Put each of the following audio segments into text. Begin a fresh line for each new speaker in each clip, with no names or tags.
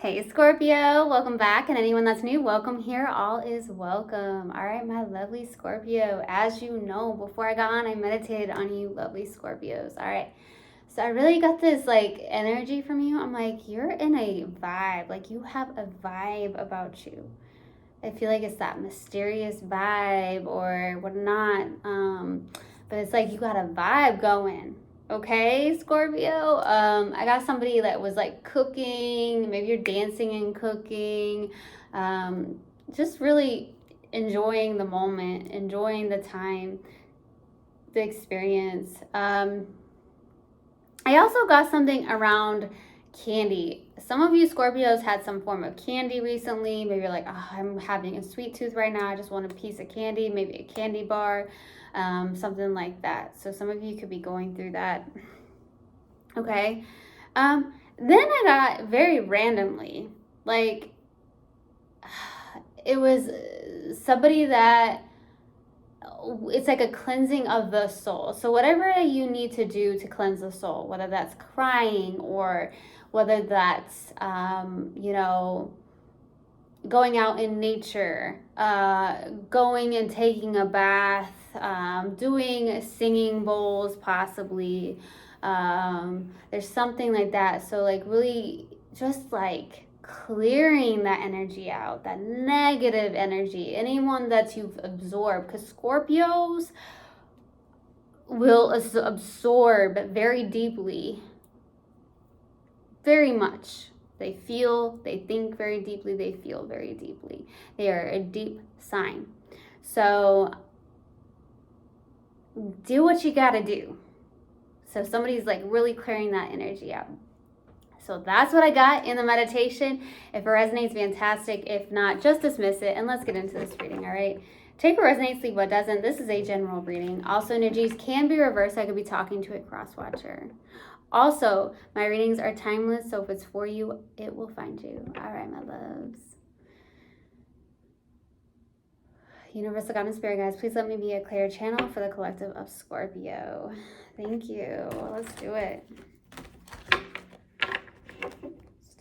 Hey Scorpio, welcome back, and anyone that's new, welcome here. All is welcome. All right, my lovely Scorpio, as you know, before I got on, I meditated on you lovely Scorpios. All right, so I really got this like energy from you. I'm like, you're in a vibe, like you have a vibe about you. I feel like it's that mysterious vibe or whatnot, but it's like you got a vibe going. Okay, Scorpio. I got somebody that was like cooking. Maybe you're dancing and cooking. Just really enjoying the moment, enjoying the time, the experience. I also got something around candy. Some of you Scorpios had some form of candy recently. Maybe you're like, oh, I'm having a sweet tooth right now. I just want a piece of candy, maybe a candy bar, something like that. So some of you could be going through that. Okay. Then I got very randomly, like, it was somebody that it's like a cleansing of the soul. So whatever you need to do to cleanse the soul, whether that's crying or whether that's going out in nature, going and taking a bath, doing singing bowls possibly, there's something like that. So like really just like clearing that energy out, that negative energy, anyone that you've absorbed, because Scorpios will absorb very deeply, very much. They feel, they think very deeply, they feel very deeply. They are a deep sign. So do what you gotta do. So somebody's like really clearing that energy out. So that's what I got in the meditation. If it resonates, fantastic. If not, just dismiss it and let's get into this reading, all right? Take what resonates, leave what doesn't. This is a general reading. Also, energies can be reversed. I could be talking to a cross-watcher. Also, my readings are timeless, so if it's for you, it will find you. All right, my loves. Universal God and Spirit guides, please let me be a clear channel for the collective of Scorpio. Thank you. Let's do it.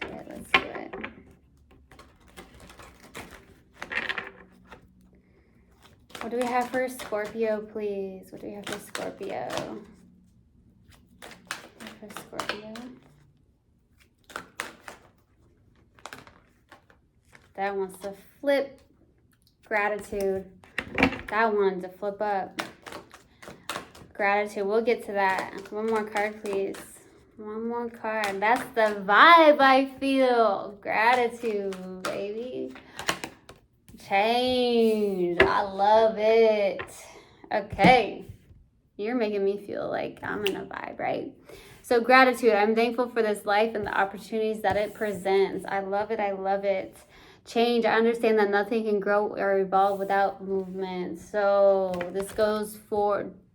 Let's do it. What do we have for Scorpio, please? What do we have for Scorpio? For Scorpio. That wants to flip. Gratitude. That wanted to flip up. Gratitude. We'll get to that. One more card, please. One more card. That's the vibe I feel. Gratitude, baby. Change. I love it. Okay. You're making me feel like I'm in a vibe, right? So gratitude. I'm thankful for this life and the opportunities that it presents. I love it. I love it. Change. I understand that nothing can grow or evolve without movement. So this goes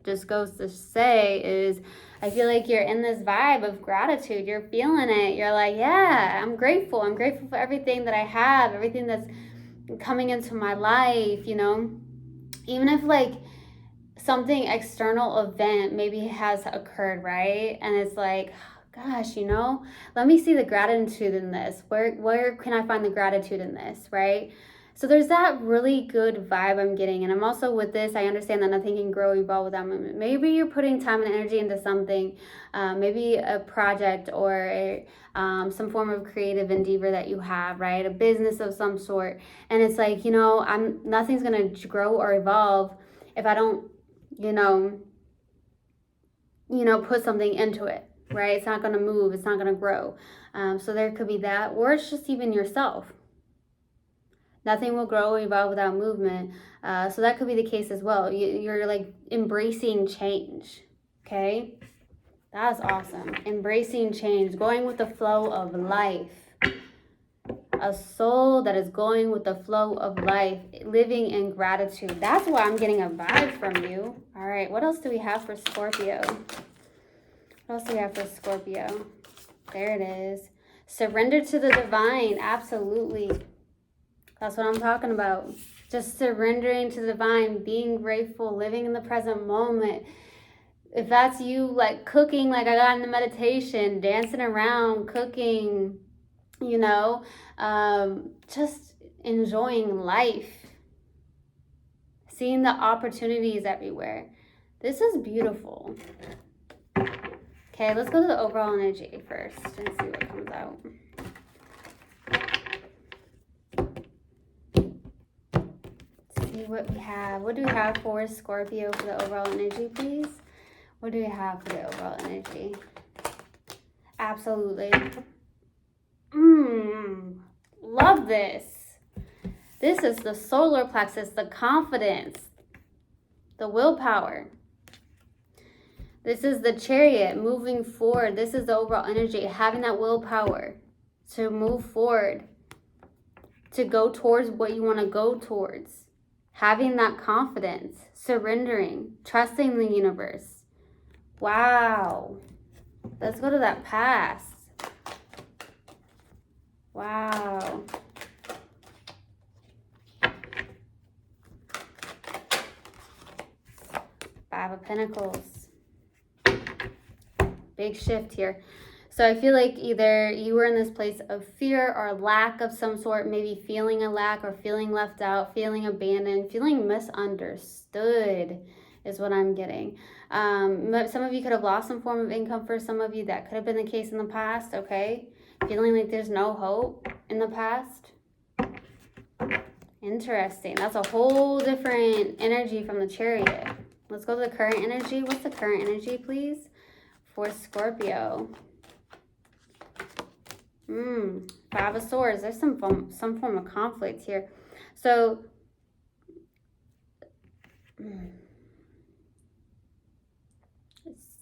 to say is I feel like you're in this vibe of gratitude. You're feeling it. You're like, yeah, I'm grateful. I'm grateful for everything that I have, everything that's coming into my life, you know. Even if like something external event maybe has occurred, right? And it's like, gosh, you know, let me see the gratitude in this. Where can I find the gratitude in this, right? So there's that really good vibe I'm getting. And I'm also with this, I understand that nothing can grow, evolve without movement. Maybe you're putting time and energy into something, maybe a project or some form of creative endeavor that you have, right? A business of some sort. And it's like, you know, nothing's going to grow or evolve if I don't, you know, put something into it, right? It's not going to move. It's not going to grow. So there could be that, or it's just even yourself. Nothing will grow or evolve without movement. So that could be the case as well. You're like embracing change, okay? That's awesome. Embracing change, going with the flow of life. A soul that is going with the flow of life, living in gratitude. That's why I'm getting a vibe from you. All right, what else do we have for Scorpio? What else do we have for Scorpio? There it is. Surrender to the divine. Absolutely. That's what I'm talking about. Just surrendering to the divine, being grateful, living in the present moment. If that's you, like cooking, like I got in the meditation, dancing around, cooking, you know, just enjoying life, seeing the opportunities everywhere. This is beautiful. Okay, let's go to the overall energy first and see what comes out. Let's see what we have. What do we have for Scorpio for the overall energy, please? What do we have for the overall energy? Absolutely. Love this. This is the solar plexus, the confidence, the willpower. This is the Chariot, moving forward. This is the overall energy, having that willpower to move forward, to go towards what you want to go towards. Having that confidence, surrendering, trusting the universe. Wow. Let's go to that past. Wow. Five of Pentacles. Big shift here. So I feel like either you were in this place of fear or lack of some sort, maybe feeling a lack or feeling left out, feeling abandoned, feeling misunderstood is what I'm getting. Some of you could have lost some form of income. For some of you, that could have been the case in the past, okay? Feeling like there's no hope in the past. Interesting. That's a whole different energy from the Chariot. Let's go to the current energy. What's the current energy, please, for Scorpio? Five of Swords. There's some form of conflict here. So,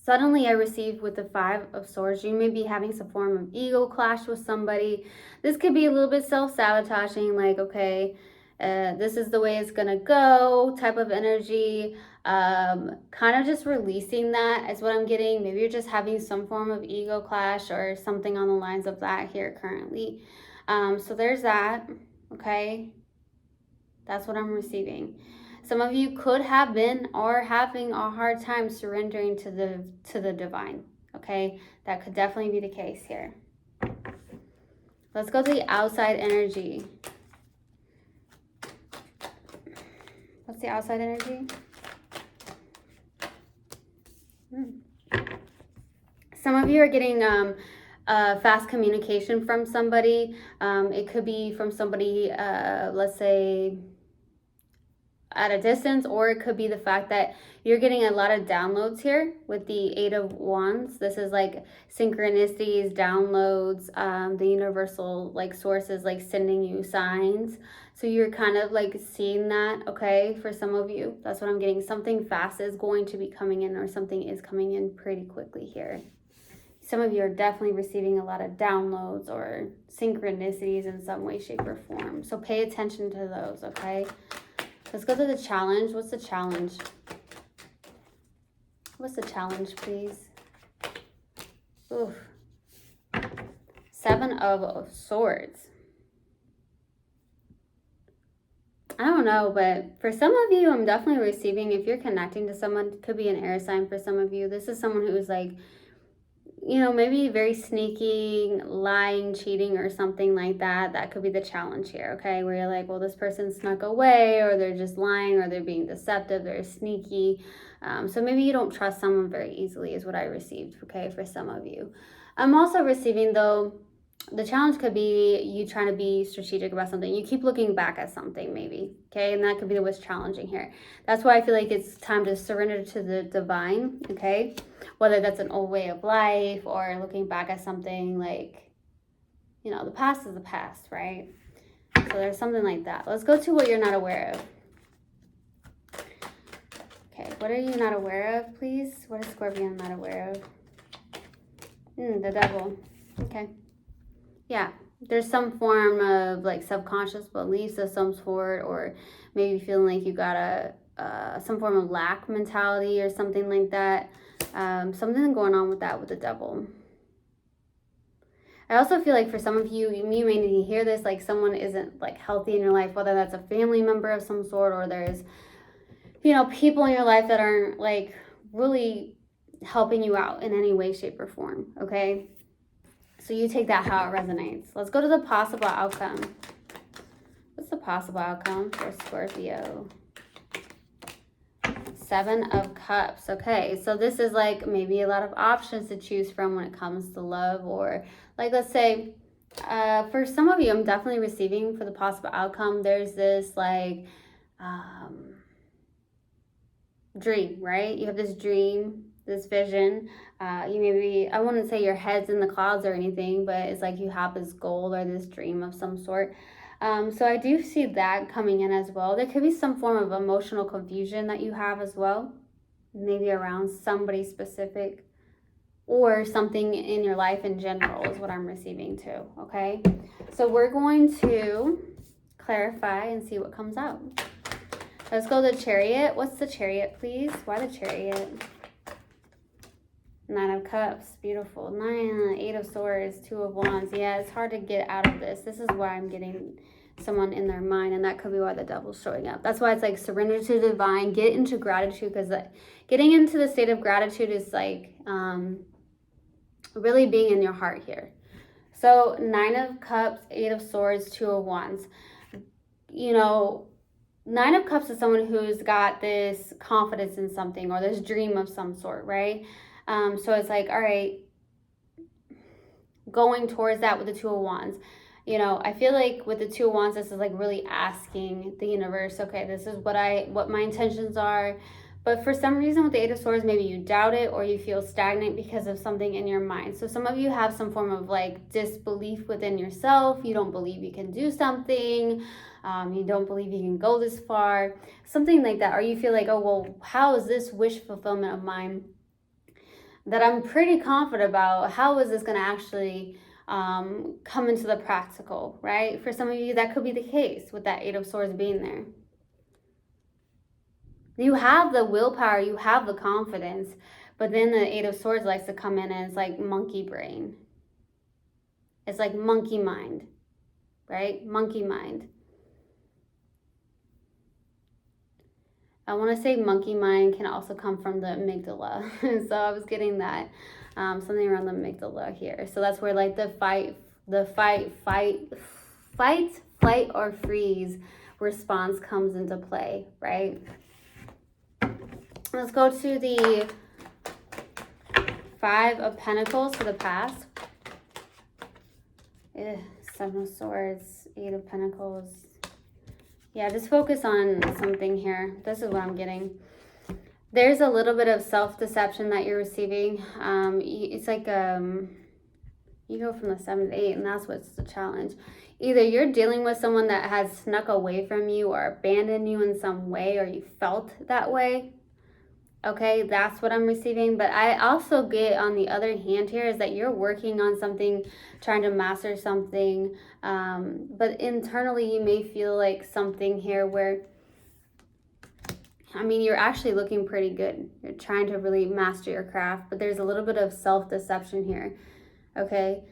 suddenly I received with the Five of Swords, you may be having some form of ego clash with somebody. This could be a little bit self-sabotaging, like, okay, this is the way it's gonna go type of energy. Kind of just releasing that is what I'm getting. Maybe you're just having some form of ego clash or something on the lines of that here currently. So there's that, okay? That's what I'm receiving. Some of you could have been or having a hard time surrendering to the divine, okay? That could definitely be the case here. Let's go to the outside energy. What's the outside energy? Some of you are getting fast communication from somebody. It could be from somebody, let's say, at a distance, or it could be the fact that you're getting a lot of downloads here with the Eight of Wands. This is like synchronicities, downloads, the universal like sources like sending you signs. So you're kind of like seeing that, okay? For some of you, that's what I'm getting. Something fast is going to be coming in, or something is coming in pretty quickly here. Some of you are definitely receiving a lot of downloads or synchronicities in some way, shape, or form. So pay attention to those, okay? Let's go to the challenge. What's the challenge? What's the challenge, please? Oof. Seven of Swords. I don't know, but for some of you, I'm definitely receiving, if you're connecting to someone, it could be an air sign for some of you. This is someone who's like, you know, maybe very sneaky, lying, cheating, or something like that. That could be the challenge here, okay? Where you're like, well, this person snuck away, or they're just lying, or they're being deceptive, they're sneaky. So maybe you don't trust someone very easily is what I received, okay, for some of you. I'm also receiving, though, the challenge could be you trying to be strategic about something. You keep looking back at something, maybe, okay? And that could be what's challenging here. That's why I feel like it's time to surrender to the divine, okay? Whether that's an old way of life or looking back at something like, you know, the past is the past, right? So there's something like that. Let's go to what you're not aware of. Okay, what are you not aware of, please? What is Scorpio not aware of? The Devil. Okay. Yeah, there's some form of like subconscious beliefs of some sort, or maybe feeling like you got some form of lack mentality or something like that. Something going on with that with the Devil. I also feel like for some of you, you may need to hear this, like someone isn't like healthy in your life, whether that's a family member of some sort, or there's, you know, people in your life that aren't like really helping you out in any way, shape, or form, okay? So you take that how it resonates. Let's go to the possible outcome. What's the possible outcome for Scorpio? 7 of Cups. Okay, so this is like maybe a lot of options to choose from when it comes to love, or like, let's say, for some of you, I'm definitely receiving for the possible outcome. There's this like dream, right? You have this dream, this vision. You maybe, I wouldn't say your head's in the clouds or anything, but it's like you have this goal or this dream of some sort. So I do see that coming in as well. There could be some form of emotional confusion that you have as well, maybe around somebody specific or something in your life in general is what I'm receiving too, okay? So we're going to clarify and see what comes out. Let's go to the Chariot. What's the Chariot, please? Why the Chariot? 9 of Cups, beautiful. 9, 8 of Swords, 2 of Wands. Yeah, it's hard to get out of this. This is why I'm getting someone in their mind, and that could be why the Devil's showing up. That's why it's like surrender to the divine, get into gratitude, because getting into the state of gratitude is like really being in your heart here. So 9 of Cups, 8 of Swords, 2 of Wands. You know, 9 of Cups is someone who's got this confidence in something or this dream of some sort, right? So it's like, all right, going towards that with the 2 of Wands. You know, I feel like with the 2 of Wands, this is like really asking the universe, okay, this is what my intentions are. But for some reason with the 8 of Swords, maybe you doubt it or you feel stagnant because of something in your mind. So some of you have some form of like disbelief within yourself. You don't believe you can do something. You don't believe you can go this far. Something like that. Or you feel like, oh, well, how is this wish fulfillment of mine that I'm pretty confident about, how is this going to actually come into the practical, right? For some of you, that could be the case with that 8 of Swords being there. You have the willpower, you have the confidence, but then the 8 of Swords likes to come in and it's like monkey brain. It's like monkey mind, right? Monkey mind. I want to say monkey mind can also come from the amygdala. So I was getting that, something around the amygdala here. So that's where like the fight, flight, or freeze response comes into play, right? Let's go to the 5 of Pentacles for the past. 7 of Swords, 8 of Pentacles. Yeah, just focus on something here. This is what I'm getting. There's a little bit of self-deception that you're receiving. It's like you go from the 7 to 8, and that's what's the challenge. Either you're dealing with someone that has snuck away from you or abandoned you in some way, or you felt that way. Okay, that's what I'm receiving. But I also get on the other hand here is that you're working on something, trying to master something. But internally you may feel like something here where, I mean, you're actually looking pretty good. You're trying to really master your craft, but there's a little bit of self-deception here. Okay,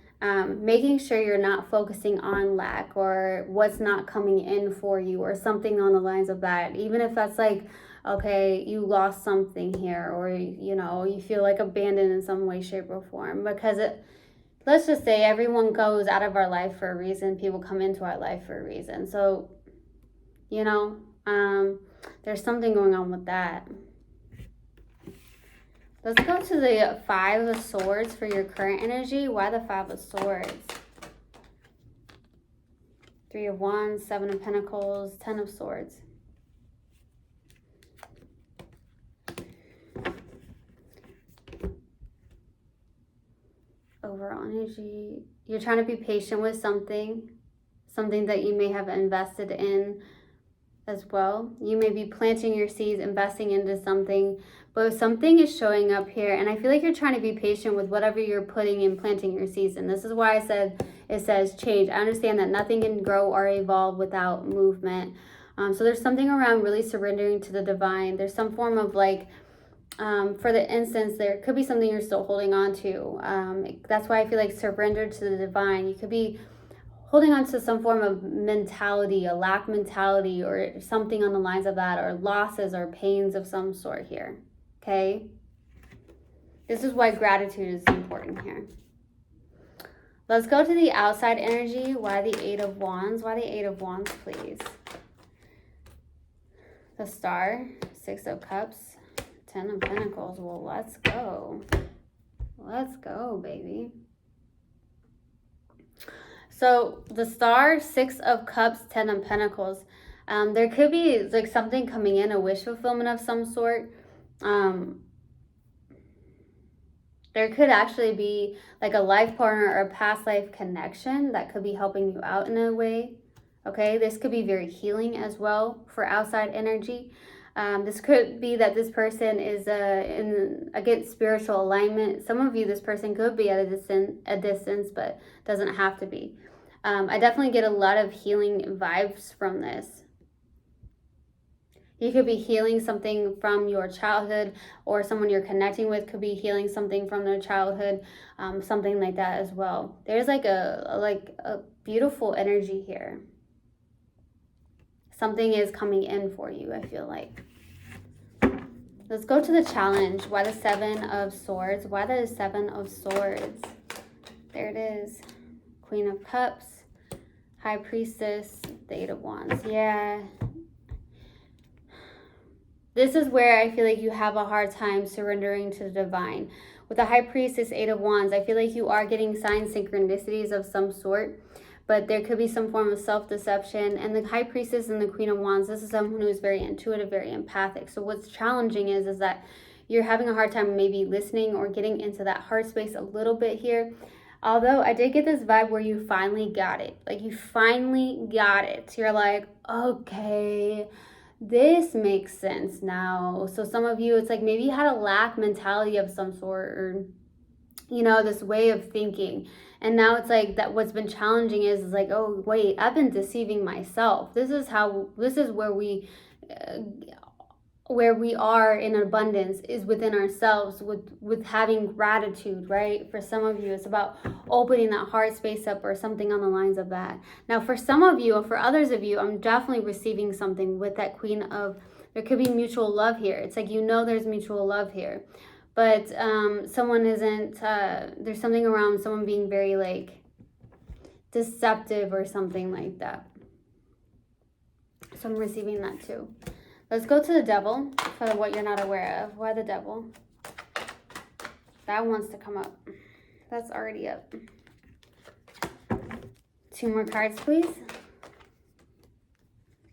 making sure you're not focusing on lack or what's not coming in for you or something on the lines of that. Even if that's like, okay, you lost something here, or, you know, you feel like abandoned in some way, shape, or form. Because let's just say everyone goes out of our life for a reason. People come into our life for a reason. So, you know, there's something going on with that. Let's go to the 5 of Swords for your current energy. Why the 5 of Swords? 3 of Wands, 7 of Pentacles, 10 of Swords. Overall energy, you're trying to be patient with something that you may have invested in as well. You may be planting your seeds, investing into something, but something is showing up here, and I feel like you're trying to be patient with whatever you're putting and planting your seeds in. This is why I said it says change. I understand that nothing can grow or evolve without movement. So there's something around really surrendering to the divine. There's some form of like, for the instance, there could be something you're still holding on to. That's why I feel like surrender to the divine. You could be holding on to some form of mentality, a lack mentality, or something on the lines of that, or losses or pains of some sort here. Okay? This is why gratitude is important here. Let's go to the outside energy. Why the Eight of Wands? Why the Eight of Wands, please? The Star, Six of Cups, Ten of Pentacles. Well, let's go. Let's go, baby. So the Star, Six of Cups, Ten of Pentacles. There could be like something coming in, a wish fulfillment of some sort. There could actually be like a life partner or a past life connection that could be helping you out in a way. Okay, this could be very healing as well for outside energy. This could be that this person is in against spiritual alignment. Some of you, this person could be at a distance, but doesn't have to be. I definitely get a lot of healing vibes from this. You could be healing something from your childhood, or someone you're connecting with could be healing something from their childhood, something like that as well. There's like a beautiful energy here. Something is coming in for you, I feel like. Let's go to the challenge. Why the Seven of Swords? Why the Seven of Swords? There it is. Queen of Cups, High Priestess, the Eight of Wands. Yeah. This is where I feel like you have a hard time surrendering to the divine. With the High Priestess, Eight of Wands, I feel like you are getting signs, synchronicities of some sort, but there could be some form of self-deception. And the High Priestess and the Queen of Wands, this is someone who is very intuitive, very empathic. So what's challenging is that you're having a hard time maybe listening or getting into that heart space a little bit here. Although I did get this vibe where you finally got it. Like you finally got it. You're like, okay, this makes sense now. So some of you, it's like maybe you had a lack mentality of some sort, or you know, this way of thinking, and now it's like that what's been challenging is like, oh wait, I've been deceiving myself. This is where we are in abundance is within ourselves, with having gratitude, right? For some of you, it's about opening that heart space up or something on the lines of that. Now, for some of you, or for others of you, I'm definitely receiving something with that Queen of, there could be mutual love here. It's like, you know, there's mutual love here, but someone isn't, there's something around someone being very like deceptive or something like that. So I'm receiving that too. Let's go to the Devil for what you're not aware of. Why the Devil? That wants to come up. That's already up. 2 more cards, please.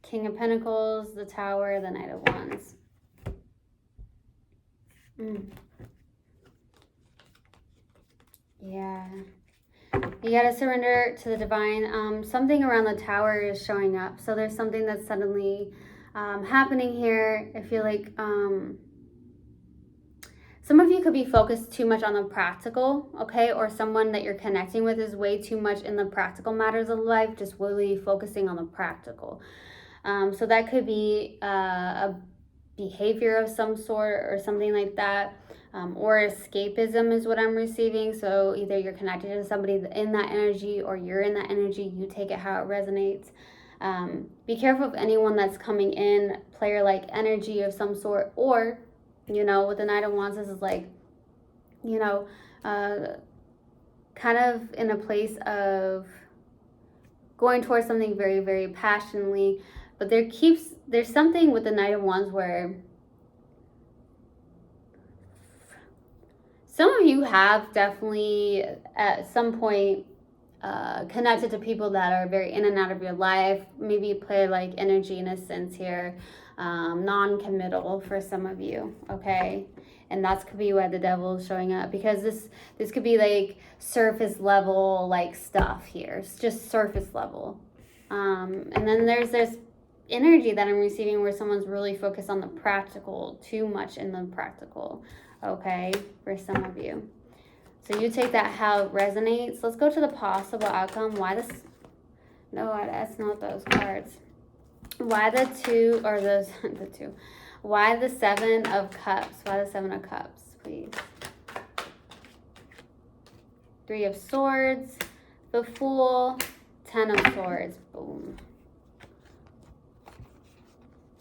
King of Pentacles, the Tower, the Knight of Wands. Yeah. You got to surrender to the divine. Something around the Tower is showing up. So there's something that's suddenly happening here. I feel like some of you could be focused too much on the practical, okay? Or someone that you're connecting with is way too much in the practical matters of life, just really focusing on the practical. So that could be a behavior of some sort or something like that. Or escapism is what I'm receiving. So either you're connected to somebody in that energy, or you're in that energy, you take it how it resonates. Be careful of anyone that's coming in player-like energy of some sort, or, you know, with the Knight of Wands, this is like, you know, kind of in a place of going towards something very, very passionately, but there's something with the Knight of Wands where some of you have definitely at some point connected to people that are very in and out of your life, maybe play like energy in a sense here, non-committal for some of you, okay? And that could be why the Devil is showing up, because this could be like surface level like stuff here. It's just surface level. And then there's this energy that I'm receiving where someone's really focused on the practical, too much in the practical, okay, for some of you. So you take that how it resonates. Let's go to the possible outcome. Why this? No, that's not those cards. Why the two, or those, the two. Why the Seven of Cups? Why the Seven of Cups, please? 3 of Swords, the Fool, 10 of Swords. Boom.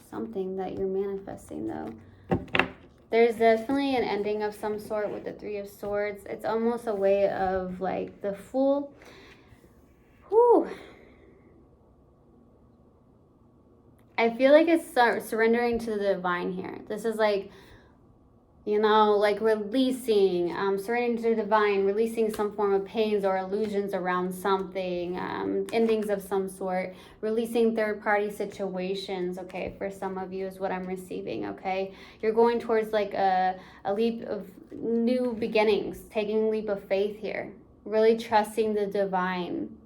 Something that you're manifesting, though. There's definitely an ending of some sort with the Three of Swords. It's almost a way of like the Fool. Whew. I feel like it's surrendering to the divine here. This is like, you know, like releasing, surrendering to the divine, releasing some form of pains or illusions around something, endings of some sort, releasing third-party situations, okay, for some of you is what I'm receiving, okay? You're going towards like a leap of new beginnings, taking a leap of faith here, really trusting the divine.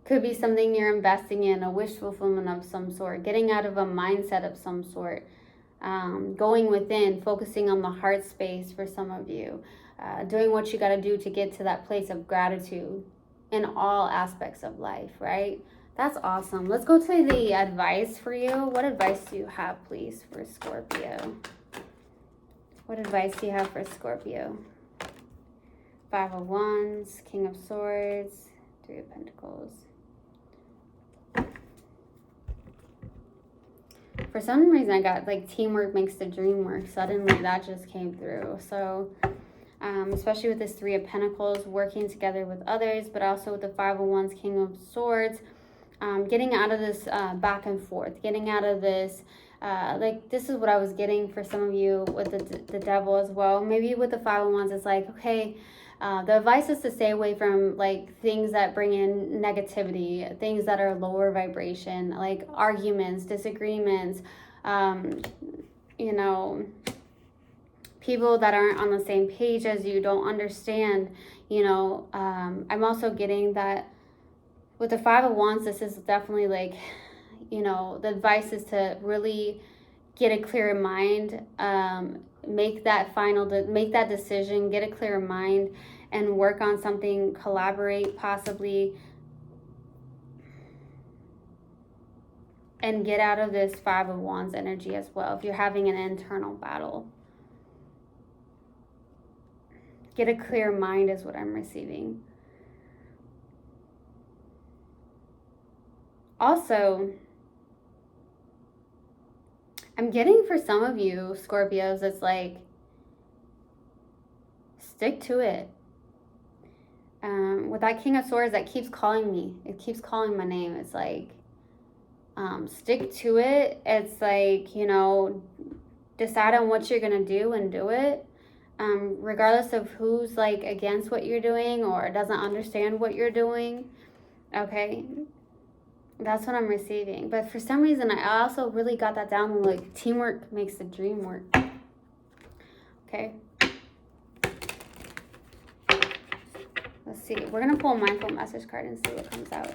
Could be something you're investing in, a wish fulfillment of some sort, getting out of a mindset of some sort. Going within, focusing on the heart space for some of you, doing what you got to do to get to that place of gratitude in all aspects of life, right? That's awesome. Let's go to the advice for you. What advice do you have, please, for Scorpio? What advice do you have for Scorpio? Five of Wands, King of Swords, Three of Pentacles. For some reason, I got like teamwork makes the dream work. Suddenly, that just came through. So, especially with this Three of Pentacles, working together with others, but also with the Five of Wands, King of Swords, getting out of this back and forth, getting out of this, like this is what I was getting for some of you with the Devil as well. Maybe with the Five of Wands, it's like, okay, the advice is to stay away from like things that bring in negativity, things that are lower vibration, like arguments, disagreements, you know, people that aren't on the same page as you, don't understand, you know. I'm also getting that with the Five of Wands, this is definitely like, you know, the advice is to really get a clear mind, make that decision, get a clear mind, and work on something, collaborate possibly, and get out of this Five of Wands energy as well. If you're having an internal battle, get a clear mind is what I'm receiving. Also, I'm getting for some of you Scorpios, it's like, stick to it. With that King of Swords, that keeps calling me. It keeps calling my name. It's like, stick to it. It's like, you know, decide on what you're going to do and do it. Regardless of who's like against what you're doing or doesn't understand what you're doing. Okay. That's what I'm receiving. But for some reason, I also really got that down. Like, teamwork makes the dream work. Okay. Let's see. We're going to pull a mindful message card and see what comes out.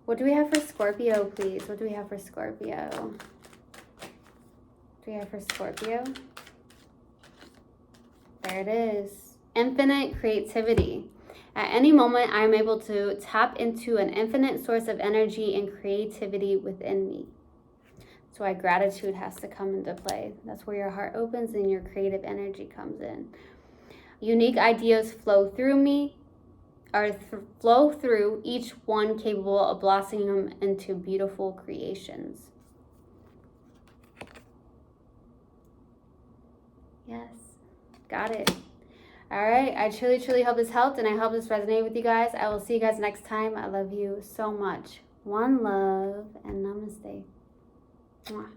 What do we have for Scorpio, please? What do we have for Scorpio? What do we have for Scorpio? There it is. Infinite creativity. At any moment, I'm able to tap into an infinite source of energy and creativity within me. That's why gratitude has to come into play. That's where your heart opens and your creative energy comes in. Unique ideas flow through me, or flow through, each one capable of blossoming into beautiful creations. Yes, got it. All right, I truly, truly hope this helped, and I hope this resonated with you guys. I will see you guys next time. I love you so much. One love, and namaste. Mwah.